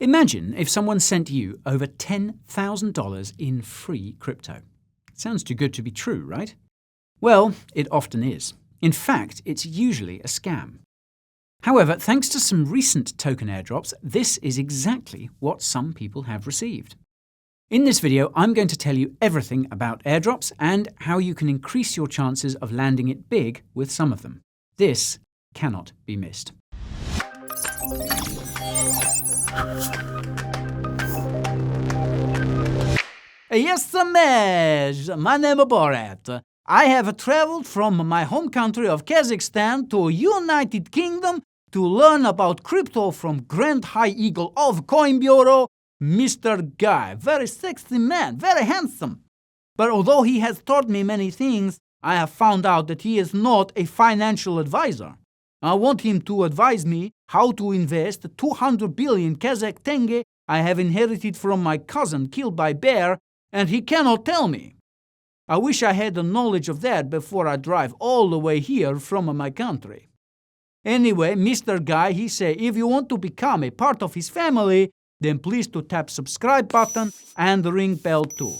Imagine if someone sent you over $10,000 in free crypto. Sounds too good to be true, right? Well, it often is. In fact, it's usually a scam. However, thanks to some recent token airdrops, this is exactly what some people have received. In this video, I'm going to tell you everything about airdrops and how you can increase your chances of landing it big with some of them. This cannot be missed. Yes, Samej. My name is Borat. I have traveled from my home country of Kazakhstan to United Kingdom to learn about crypto from Grand High Eagle of Coin Bureau, Mr. Guy. Very sexy man, very handsome. But although he has taught me many things, I have found out that he is not a financial advisor. I want him to advise me how to invest 200 billion Kazakh tenge I have inherited from my cousin killed by bear, and he cannot tell me. I wish I had the knowledge of that before I drive all the way here from my country. Anyway, Mr. Guy, he say if you want to become a part of his family, then please to tap subscribe button and ring bell too.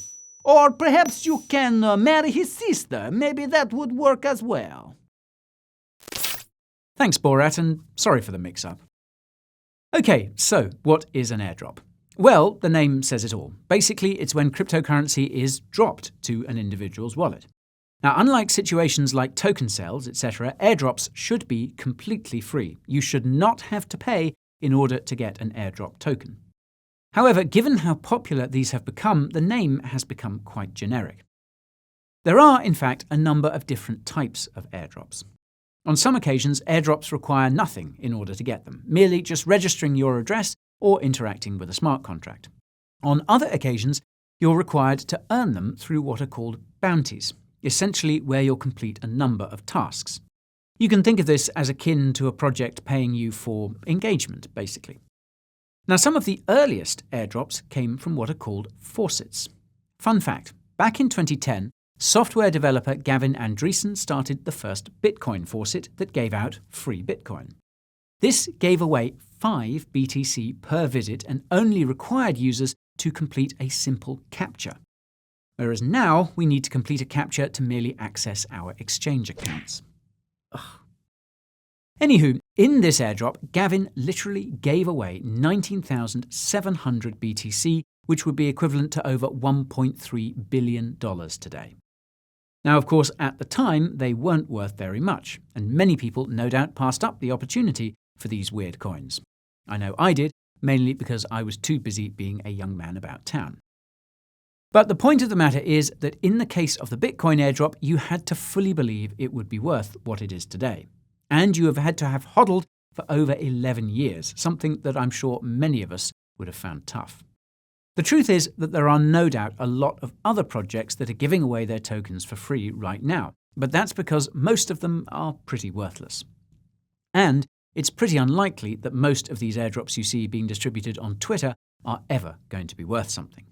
Or perhaps you can marry his sister. Maybe that would work as well. Thanks, Borat, and sorry for the mix-up. Okay, so what is an airdrop? Well, the name says it all. Basically, it's when cryptocurrency is dropped to an individual's wallet. Now, unlike situations like token sales, etc., airdrops should be completely free. You should not have to pay in order to get an airdrop token. However, given how popular these have become, the name has become quite generic. There are, in fact, a number of different types of airdrops. On some occasions, airdrops require nothing in order to get them, merely just registering your address or interacting with a smart contract. On other occasions, you're required to earn them through what are called bounties, essentially where you'll complete a number of tasks. You can think of this as akin to a project paying you for engagement, basically. Now, some of the earliest airdrops came from what are called faucets. Fun fact, back in 2010, software developer Gavin Andresen started the first Bitcoin faucet that gave out free Bitcoin. This gave away 5 BTC per visit and only required users to complete a simple captcha. Whereas now, we need to complete a captcha to merely access our exchange accounts. Ugh. Anywho, in this airdrop, Gavin literally gave away 19,700 BTC, which would be equivalent to over $1.3 billion today. Now, of course, at the time, they weren't worth very much, and many people no doubt passed up the opportunity for these weird coins. I know I did, mainly because I was too busy being a young man about town. But the point of the matter is that in the case of the Bitcoin airdrop, you had to fully believe it would be worth what it is today. And you have had to have hodled for over 11 years, something that I'm sure many of us would have found tough. The truth is that there are no doubt a lot of other projects that are giving away their tokens for free right now, but that's because most of them are pretty worthless. And it's pretty unlikely that most of these airdrops you see being distributed on Twitter are ever going to be worth something.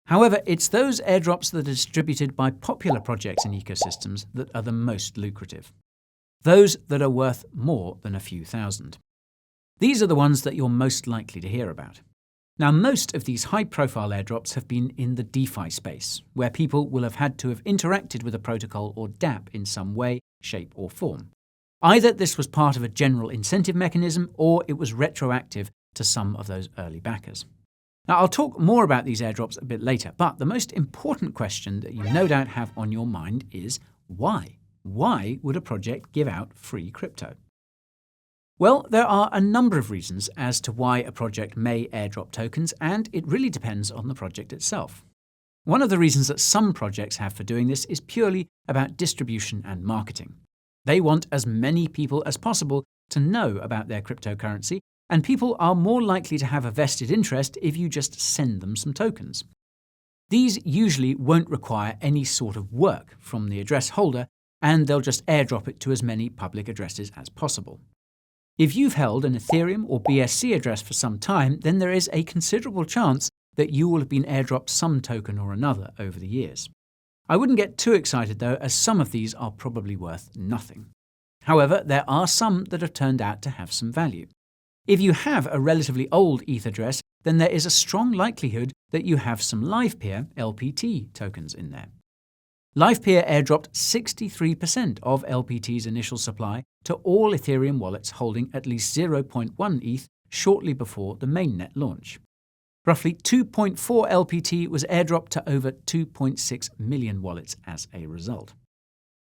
However, it's those airdrops that are distributed by popular projects and ecosystems that are the most lucrative. Those that are worth more than a few thousand. These are the ones that you're most likely to hear about. Now, most of these high-profile airdrops have been in the DeFi space, where people will have had to have interacted with a protocol or dApp in some way, shape, or form. Either this was part of a general incentive mechanism, or it was retroactive to some of those early backers. Now, I'll talk more about these airdrops a bit later, but the most important question that you no doubt have on your mind is why? Why would a project give out free crypto? Well, there are a number of reasons as to why a project may airdrop tokens, and it really depends on the project itself. One of the reasons that some projects have for doing this is purely about distribution and marketing. They want as many people as possible to know about their cryptocurrency, and people are more likely to have a vested interest if you just send them some tokens. These usually won't require any sort of work from the address holder, and they'll just airdrop it to as many public addresses as possible. If you've held an Ethereum or BSC address for some time, then there is a considerable chance that you will have been airdropped some token or another over the years. I wouldn't get too excited though, as some of these are probably worth nothing. However, there are some that have turned out to have some value. If you have a relatively old ETH address, then there is a strong likelihood that you have some LivePeer LPT tokens in there. LivePeer airdropped 63% of LPT's initial supply to all Ethereum wallets holding at least 0.1 ETH shortly before the mainnet launch. Roughly 2.4 LPT was airdropped to over 2.6 million wallets as a result.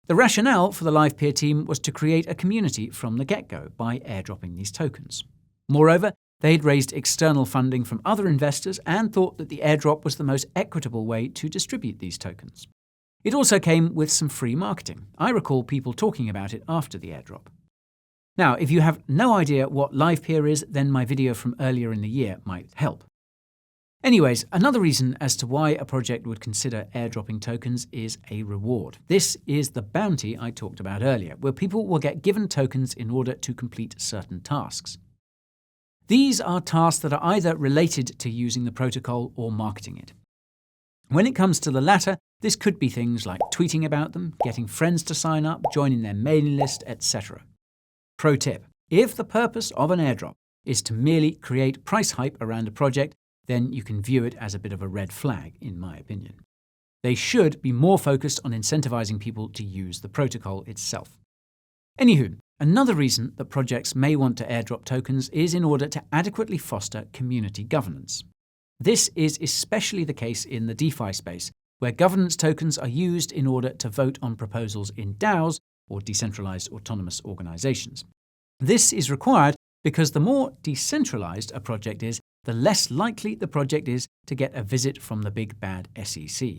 The rationale for the LivePeer team was to create a community from the get-go by airdropping these tokens. Moreover, they'd raised external funding from other investors and thought that the airdrop was the most equitable way to distribute these tokens. It also came with some free marketing. I recall people talking about it after the airdrop. Now, if you have no idea what LivePeer is, then my video from earlier in the year might help. Anyways, another reason as to why a project would consider airdropping tokens is a reward. This is the bounty I talked about earlier, where people will get given tokens in order to complete certain tasks. These are tasks that are either related to using the protocol or marketing it. When it comes to the latter, this could be things like tweeting about them, getting friends to sign up, joining their mailing list, etc. Pro tip: if the purpose of an airdrop is to merely create price hype around a project, then you can view it as a bit of a red flag, in my opinion. They should be more focused on incentivizing people to use the protocol itself. Anywho, another reason that projects may want to airdrop tokens is in order to adequately foster community governance. This is especially the case in the DeFi space, where governance tokens are used in order to vote on proposals in DAOs, or decentralized autonomous organizations. This is required because the more decentralized a project is, the less likely the project is to get a visit from the big bad SEC.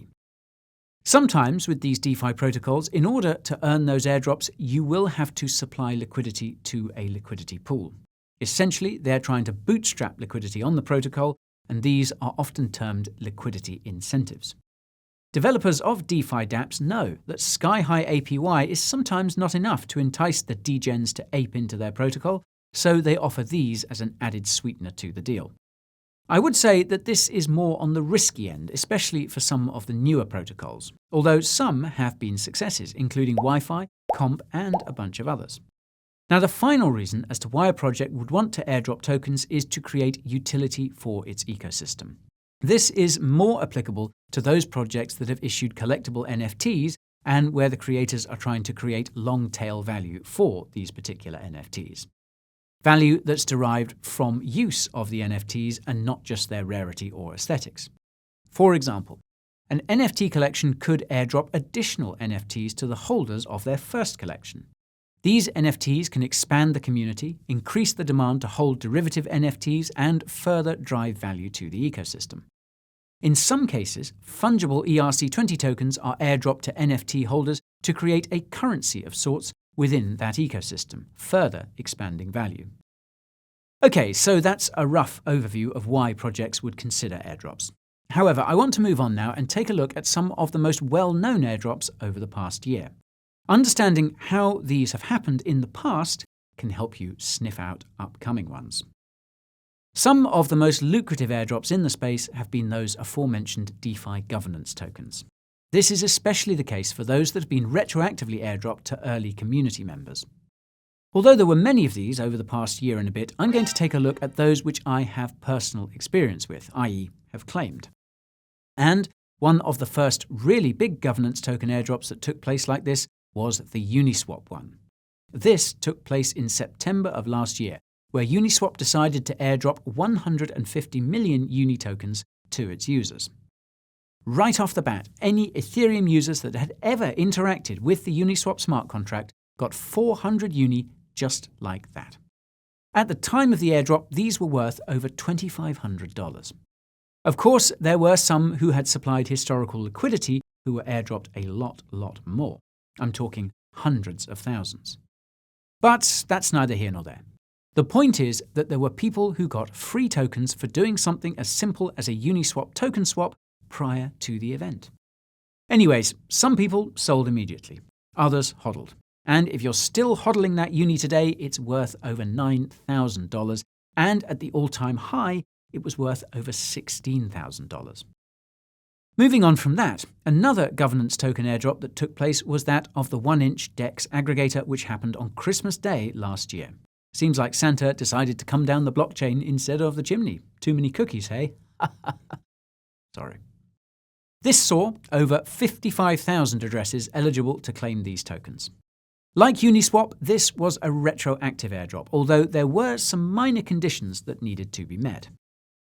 Sometimes with these DeFi protocols, in order to earn those airdrops, you will have to supply liquidity to a liquidity pool. Essentially, they're trying to bootstrap liquidity on the protocol, and these are often termed liquidity incentives. Developers of DeFi dApps know that sky-high APY is sometimes not enough to entice the degens to ape into their protocol, so they offer these as an added sweetener to the deal. I would say that this is more on the risky end, especially for some of the newer protocols, although some have been successes, including Wi-Fi, Comp, and a bunch of others. Now, the final reason as to why a project would want to airdrop tokens is to create utility for its ecosystem. This is more applicable to those projects that have issued collectible NFTs and where the creators are trying to create long-tail value for these particular NFTs. Value that's derived from use of the NFTs and not just their rarity or aesthetics. For example, an NFT collection could airdrop additional NFTs to the holders of their first collection. These NFTs can expand the community, increase the demand to hold derivative NFTs, and further drive value to the ecosystem. In some cases, fungible ERC20 tokens are airdropped to NFT holders to create a currency of sorts within that ecosystem, further expanding value. Okay, so that's a rough overview of why projects would consider airdrops. However, I want to move on now and take a look at some of the most well-known airdrops over the past year. Understanding how these have happened in the past can help you sniff out upcoming ones. Some of the most lucrative airdrops in the space have been those aforementioned DeFi governance tokens. This is especially the case for those that have been retroactively airdropped to early community members. Although there were many of these over the past year and a bit, I'm going to take a look at those which I have personal experience with, i.e. have claimed. And one of the first really big governance token airdrops that took place like this was the Uniswap one. This took place in September of last year, where Uniswap decided to airdrop 150 million Uni tokens to its users. Right off the bat, any Ethereum users that had ever interacted with the Uniswap smart contract got 400 Uni just like that. At the time of the airdrop, these were worth over $2,500. Of course, there were some who had supplied historical liquidity who were airdropped a lot more. I'm talking hundreds of thousands. But that's neither here nor there. The point is that there were people who got free tokens for doing something as simple as a Uniswap token swap prior to the event. Anyways, some people sold immediately, others hodled. And if you're still hodling that Uni today, it's worth over $9,000, and at the all-time high, it was worth over $16,000. Moving on from that, another governance token airdrop that took place was that of the 1-inch DEX aggregator, which happened on Christmas Day last year. Seems like Santa decided to come down the blockchain instead of the chimney. Too many cookies, hey? Sorry. This saw over 55,000 addresses eligible to claim these tokens. Like Uniswap, this was a retroactive airdrop, although there were some minor conditions that needed to be met.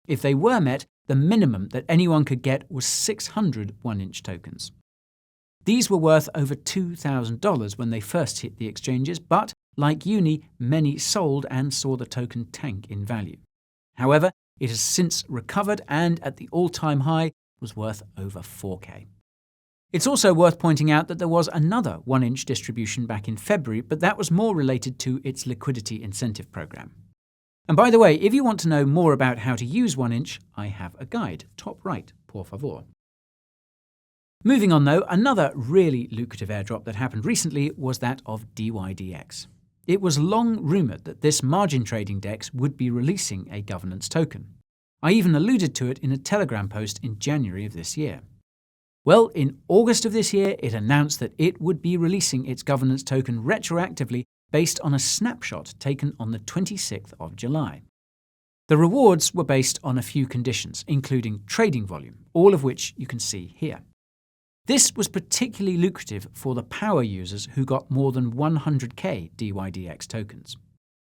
If they were met, the minimum that anyone could get was 600 one-inch tokens. These were worth over $2,000 when they first hit the exchanges, but, like Uni, many sold and saw the token tank in value. However, it has since recovered and, at the all-time high, was worth over 4K. It's also worth pointing out that there was another one-inch distribution back in February, but that was more related to its liquidity incentive program. And by the way, if you want to know more about how to use 1-inch, I have a guide, top right, por favor. Moving on though, another really lucrative airdrop that happened recently was that of DYDX. It was long rumoured that this margin trading DEX would be releasing a governance token. I even alluded to it in a Telegram post in January of this year. Well, in August of this year, it announced that it would be releasing its governance token retroactively based on a snapshot taken on the 26th of July. The rewards were based on a few conditions, including trading volume, all of which you can see here. This was particularly lucrative for the power users who got more than 100k DYDX tokens.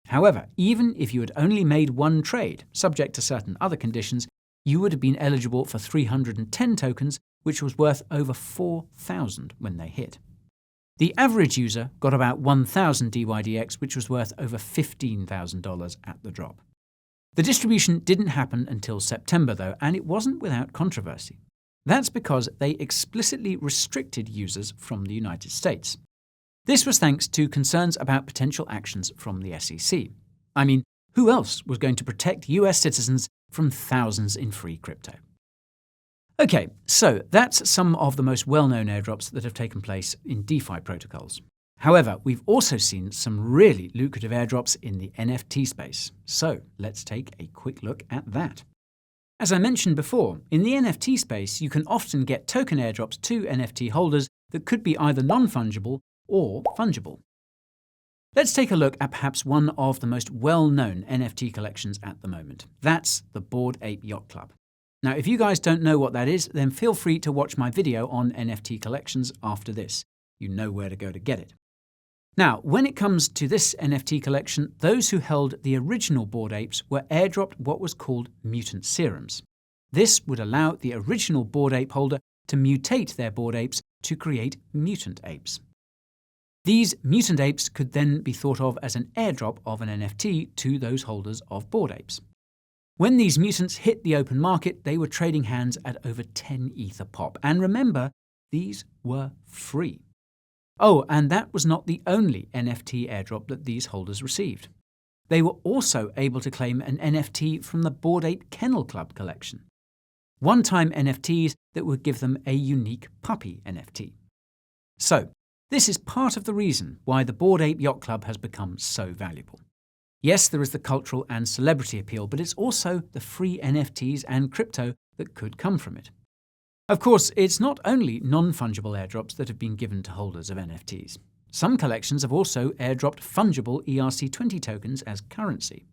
However, even if you had only made one trade, subject to certain other conditions, you would have been eligible for 310 tokens, which was worth over 4,000 when they hit. The average user got about 1,000 DYDX, which was worth over $15,000 at the drop. The distribution didn't happen until September though, and it wasn't without controversy. That's because they explicitly restricted users from the United States. This was thanks to concerns about potential actions from the SEC. I mean, who else was going to protect US citizens from thousands in free crypto? Okay, so that's some of the most well-known airdrops that have taken place in DeFi protocols. However, we've also seen some really lucrative airdrops in the NFT space. So let's take a quick look at that. As I mentioned before, in the NFT space, you can often get token airdrops to NFT holders that could be either non-fungible or fungible. Let's take a look at perhaps one of the most well-known NFT collections at the moment. That's the Bored Ape Yacht Club. Now, if you guys don't know what that is, then feel free to watch my video on NFT collections after this. You know where to go to get it. Now, when it comes to this NFT collection, those who held the original Bored Apes were airdropped what was called mutant serums. This would allow the original Bored Ape holder to mutate their Bored Apes to create mutant apes. These mutant apes could then be thought of as an airdrop of an NFT to those holders of Bored Apes. When these mutants hit the open market, they were trading hands at over 10 Ether pop. And remember, these were free. Oh, and that was not the only NFT airdrop that these holders received. They were also able to claim an NFT from the Bored Ape Kennel Club collection. One-time NFTs that would give them a unique puppy NFT. So, this is part of the reason why the Bored Ape Yacht Club has become so valuable. Yes, there is the cultural and celebrity appeal, but it's also the free NFTs and crypto that could come from it. Of course, it's not only non-fungible airdrops that have been given to holders of NFTs. Some collections have also airdropped fungible ERC20 tokens as currency.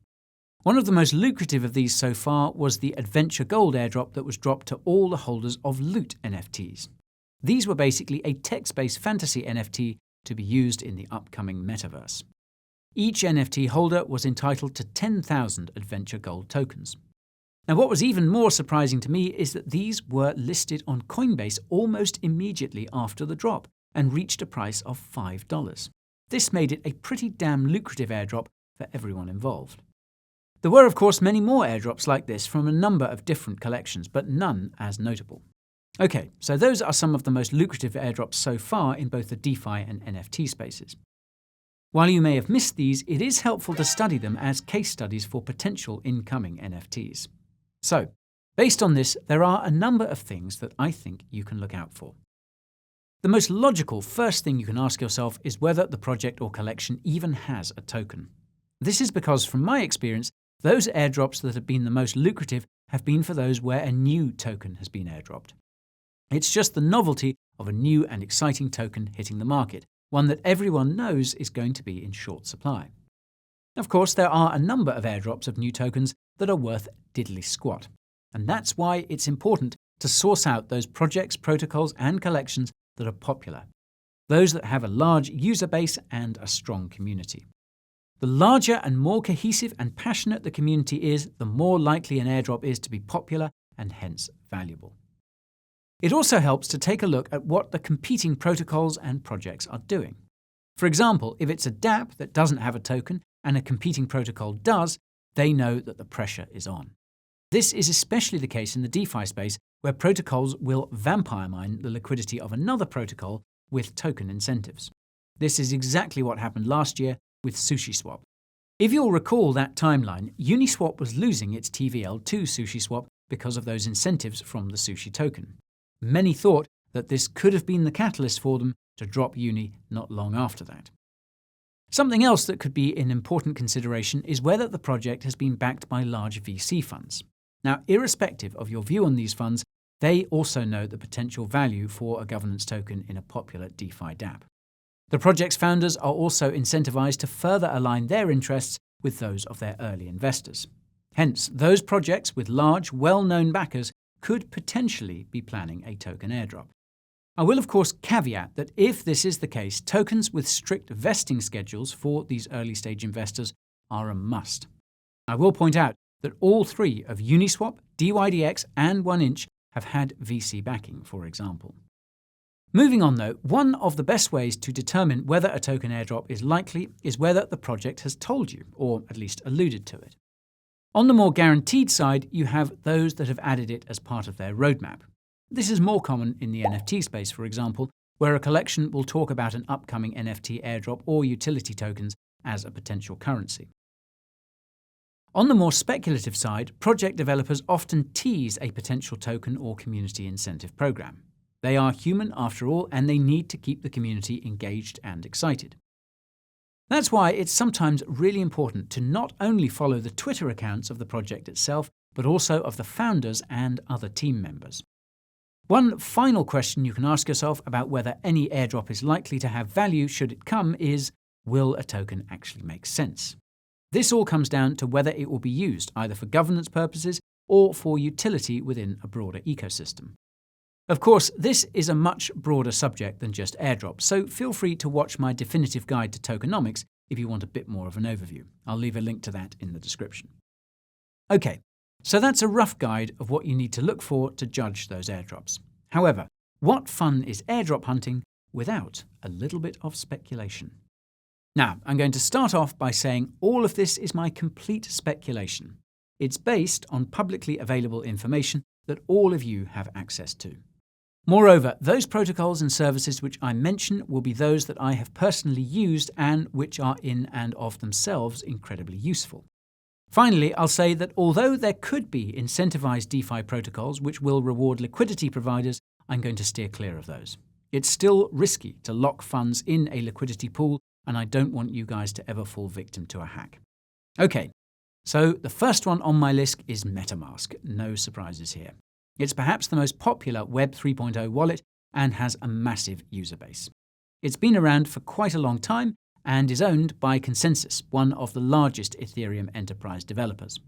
One of the most lucrative of these so far was the Adventure Gold airdrop that was dropped to all the holders of Loot NFTs. These were basically a text-based fantasy NFT to be used in the upcoming metaverse. Each NFT holder was entitled to 10,000 Adventure Gold tokens. Now, what was even more surprising to me is that these were listed on Coinbase almost immediately after the drop and reached a price of $5. This made it a pretty damn lucrative airdrop for everyone involved. There were, of course, many more airdrops like this from a number of different collections, but none as notable. Okay, so those are some of the most lucrative airdrops so far in both the DeFi and NFT spaces. While you may have missed these, it is helpful to study them as case studies for potential incoming NFTs. So, based on this, there are a number of things that I think you can look out for. The most logical first thing you can ask yourself is whether the project or collection even has a token. This is because, from my experience, those airdrops that have been the most lucrative have been for those where a new token has been airdropped. It's just the novelty of a new and exciting token hitting the market, one that everyone knows is going to be in short supply. Of course, there are a number of airdrops of new tokens that are worth diddly squat. And that's why it's important to source out those projects, protocols, and collections that are popular. Those that have a large user base and a strong community. The larger and more cohesive and passionate the community is, the more likely an airdrop is to be popular and hence valuable. It also helps to take a look at what the competing protocols and projects are doing. For example, if it's a dApp that doesn't have a token and a competing protocol does, they know that the pressure is on. This is especially the case in the DeFi space, where protocols will vampire mine the liquidity of another protocol with token incentives. This is exactly what happened last year with SushiSwap. If you'll recall that timeline, Uniswap was losing its TVL to SushiSwap because of those incentives from the Sushi token. Many thought that this could have been the catalyst for them to drop Uni not long after that. Something else that could be an important consideration is whether the project has been backed by large VC funds. Now, irrespective of your view on these funds, they also know the potential value for a governance token in a popular DeFi dApp. The project's founders are also incentivized to further align their interests with those of their early investors. Hence, those projects with large, well-known backers could potentially be planning a token airdrop. I will of course caveat that if this is the case, tokens with strict vesting schedules for these early-stage investors are a must. I will point out that all three of Uniswap, DYDX, and 1inch have had VC backing, for example. Moving on though, one of the best ways to determine whether a token airdrop is likely is whether the project has told you, or at least alluded to it. On the more guaranteed side, you have those that have added it as part of their roadmap. This is more common in the NFT space, for example, where a collection will talk about an upcoming NFT airdrop or utility tokens as a potential currency. On the more speculative side, project developers often tease a potential token or community incentive program. They are human after all, and they need to keep the community engaged and excited. That's why it's sometimes really important to not only follow the Twitter accounts of the project itself, but also of the founders and other team members. One final question you can ask yourself about whether any airdrop is likely to have value should it come is, will a token actually make sense? This all comes down to whether it will be used either for governance purposes or for utility within a broader ecosystem. Of course, this is a much broader subject than just airdrops, so feel free to watch my definitive guide to tokenomics if you want a bit more of an overview. I'll leave a link to that in the description. Okay, so that's a rough guide of what you need to look for to judge those airdrops. However, what fun is airdrop hunting without a little bit of speculation? Now, I'm going to start off by saying all of this is my complete speculation. It's based on publicly available information that all of you have access to. Moreover, those protocols and services which I mention will be those that I have personally used and which are in and of themselves incredibly useful. Finally, I'll say that although there could be incentivized DeFi protocols which will reward liquidity providers, I'm going to steer clear of those. It's still risky to lock funds in a liquidity pool, and I don't want you guys to ever fall victim to a hack. Okay, so the first one on my list is MetaMask. No surprises here. It's perhaps the most popular Web 3.0 wallet and has a massive user base. It's been around for quite a long time and is owned by Consensus, one of the largest Ethereum enterprise developers.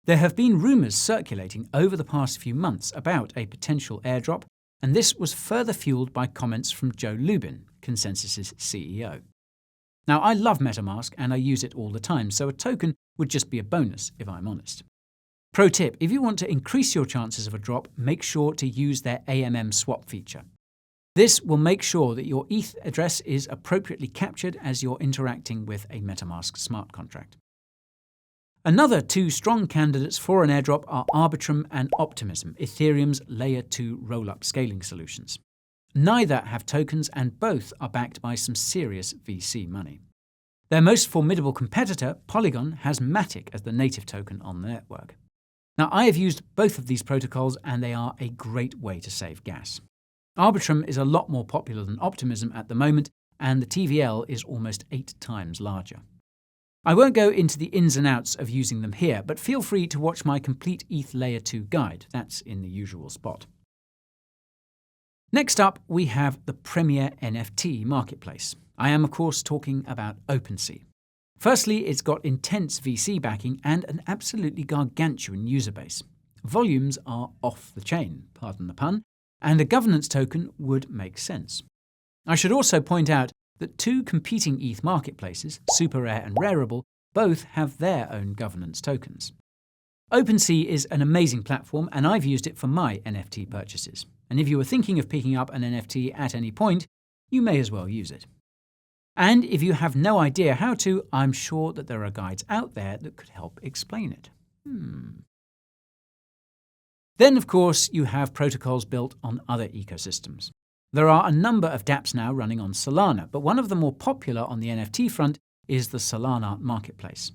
There have been rumors circulating over the past few months about a potential airdrop, and this was further fueled by comments from Joe Lubin, Consensus's CEO. Now, I love MetaMask and I use it all the time, so a token would just be a bonus if I'm honest. Pro tip, if you want to increase your chances of a drop, make sure to use their AMM swap feature. This will make sure that your ETH address is appropriately captured as you're interacting with a MetaMask smart contract. Another two strong candidates for an airdrop are Arbitrum and Optimism, Ethereum's Layer 2 roll-up scaling solutions. Neither have tokens and both are backed by some serious VC money. Their most formidable competitor, Polygon, has Matic as the native token on the network. Now, I have used both of these protocols and they are a great way to save gas. Arbitrum is a lot more popular than Optimism at the moment, and the TVL is almost 8 times larger. I won't go into the ins and outs of using them here, but feel free to watch my complete ETH Layer 2 guide. That's in the usual spot. Next up, we have the premier NFT marketplace. I am, of course, talking about OpenSea. Firstly, it's got intense VC backing and an absolutely gargantuan user base. Volumes are off the chain, pardon the pun, and a governance token would make sense. I should also point out that two competing ETH marketplaces, SuperRare and Rarible, both have their own governance tokens. OpenSea is an amazing platform, and I've used it for my NFT purchases. And if you were thinking of picking up an NFT at any point, you may as well use it. And if you have no idea how to, I'm sure that there are guides out there that could help explain it. Then, of course, you have protocols built on other ecosystems. There are a number of dApps now running on Solana, but one of the more popular on the NFT front is the Solana marketplace.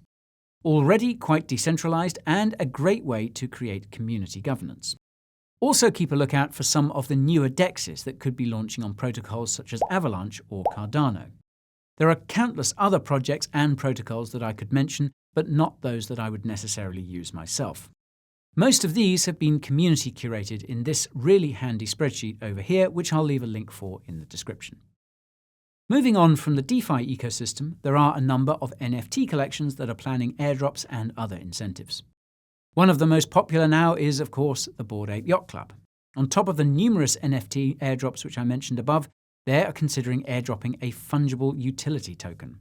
Already quite decentralized and a great way to create community governance. Also keep a lookout for some of the newer DEXs that could be launching on protocols such as Avalanche or Cardano. There are countless other projects and protocols that I could mention, but not those that I would necessarily use myself. Most of these have been community curated in this really handy spreadsheet over here, which I'll leave a link for in the description. Moving on from the DeFi ecosystem, there are a number of NFT collections that are planning airdrops and other incentives. One of the most popular now is, of course, the Bored Ape Yacht Club. On top of the numerous NFT airdrops which I mentioned above, they are considering airdropping a fungible utility token.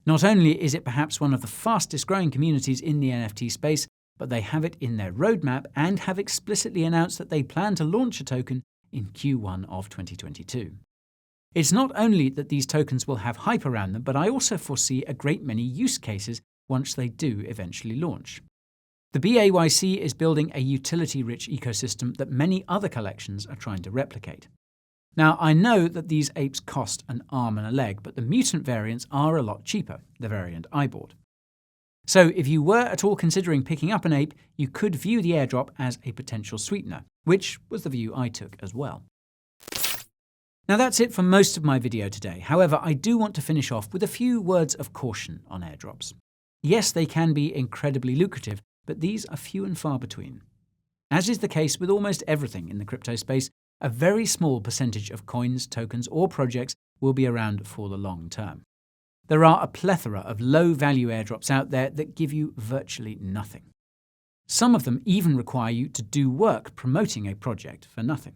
Not only is it perhaps one of the fastest growing communities in the NFT space, but they have it in their roadmap and have explicitly announced that they plan to launch a token in Q1 of 2022. It's not only that these tokens will have hype around them, but I also foresee a great many use cases once they do eventually launch. The BAYC is building a utility-rich ecosystem that many other collections are trying to replicate. Now, I know that these apes cost an arm and a leg, but the mutant variants are a lot cheaper, the variant I bought. So if you were at all considering picking up an ape, you could view the airdrop as a potential sweetener, which was the view I took as well. Now that's it for most of my video today. However, I do want to finish off with a few words of caution on airdrops. Yes, they can be incredibly lucrative, but these are few and far between. As is the case with almost everything in the crypto space, a very small percentage of coins, tokens, or projects will be around for the long term. There are a plethora of low-value airdrops out there that give you virtually nothing. Some of them even require you to do work promoting a project for nothing.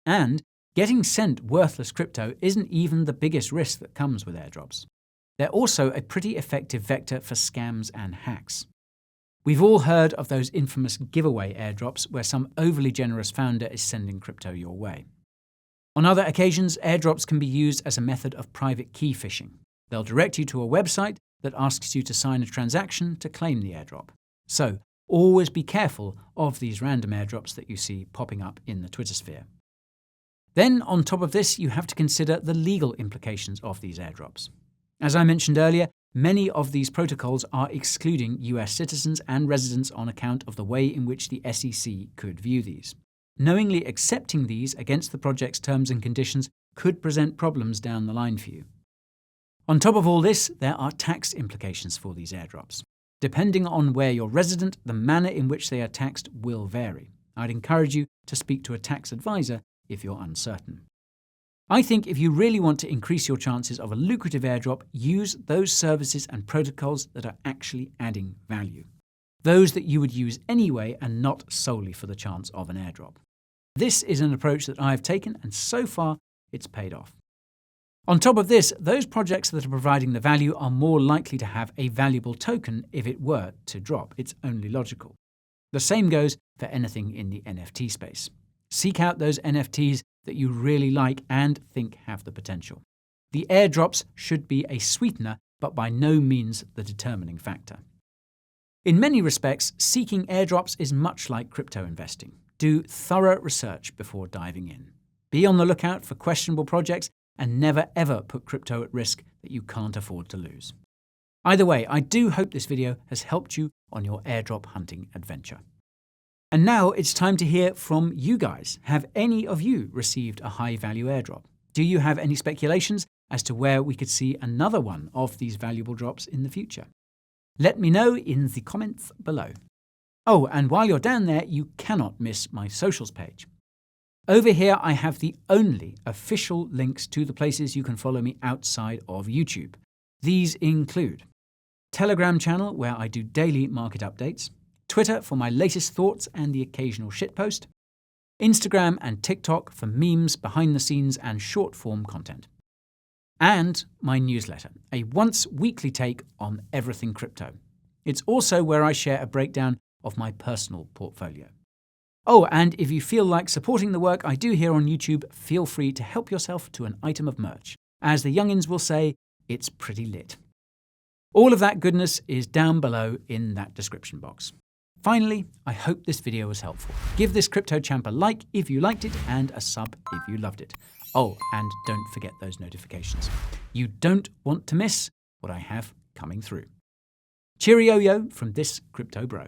And getting sent worthless crypto isn't even the biggest risk that comes with airdrops. They're also a pretty effective vector for scams and hacks. We've all heard of those infamous giveaway airdrops where some overly generous founder is sending crypto your way. On other occasions, airdrops can be used as a method of private key phishing. They'll direct you to a website that asks you to sign a transaction to claim the airdrop. So, always be careful of these random airdrops that you see popping up in the Twitter sphere. Then, on top of this, you have to consider the legal implications of these airdrops. As I mentioned earlier, many of these protocols are excluding US citizens and residents on account of the way in which the SEC could view these. Knowingly accepting these against the project's terms and conditions could present problems down the line for you. On top of all this, there are tax implications for these airdrops. Depending on where you're resident, the manner in which they are taxed will vary. I'd encourage you to speak to a tax advisor if you're uncertain. I think if you really want to increase your chances of a lucrative airdrop, use those services and protocols that are actually adding value. Those that you would use anyway and not solely for the chance of an airdrop. This is an approach that I've taken, and so far it's paid off. On top of this, those projects that are providing the value are more likely to have a valuable token if it were to drop. It's only logical. The same goes for anything in the NFT space. Seek out those NFTs that you really like and think have the potential. The airdrops should be a sweetener, but by no means the determining factor. In many respects, seeking airdrops is much like crypto investing. Do thorough research before diving in. Be on the lookout for questionable projects and never ever put crypto at risk that you can't afford to lose. Either way, I do hope this video has helped you on your airdrop hunting adventure. And now it's time to hear from you guys. Have any of you received a high-value airdrop? Do you have any speculations as to where we could see another one of these valuable drops in the future? Let me know in the comments below. Oh, and while you're down there, you cannot miss my socials page. Over here, I have the only official links to the places you can follow me outside of YouTube. These include Telegram channel where I do daily market updates, Twitter for my latest thoughts and the occasional shitpost, Instagram and TikTok for memes, behind the scenes and short form content. And my newsletter, a once-weekly take on everything crypto. It's also where I share a breakdown of my personal portfolio. Oh, and if you feel like supporting the work I do here on YouTube, feel free to help yourself to an item of merch. As the youngins will say, it's pretty lit. All of that goodness is down below in that description box. Finally, I hope this video was helpful. Give this crypto champ a like if you liked it and a sub if you loved it. Oh, and don't forget those notifications. You don't want to miss what I have coming through. Cheerio-yo from this crypto bro.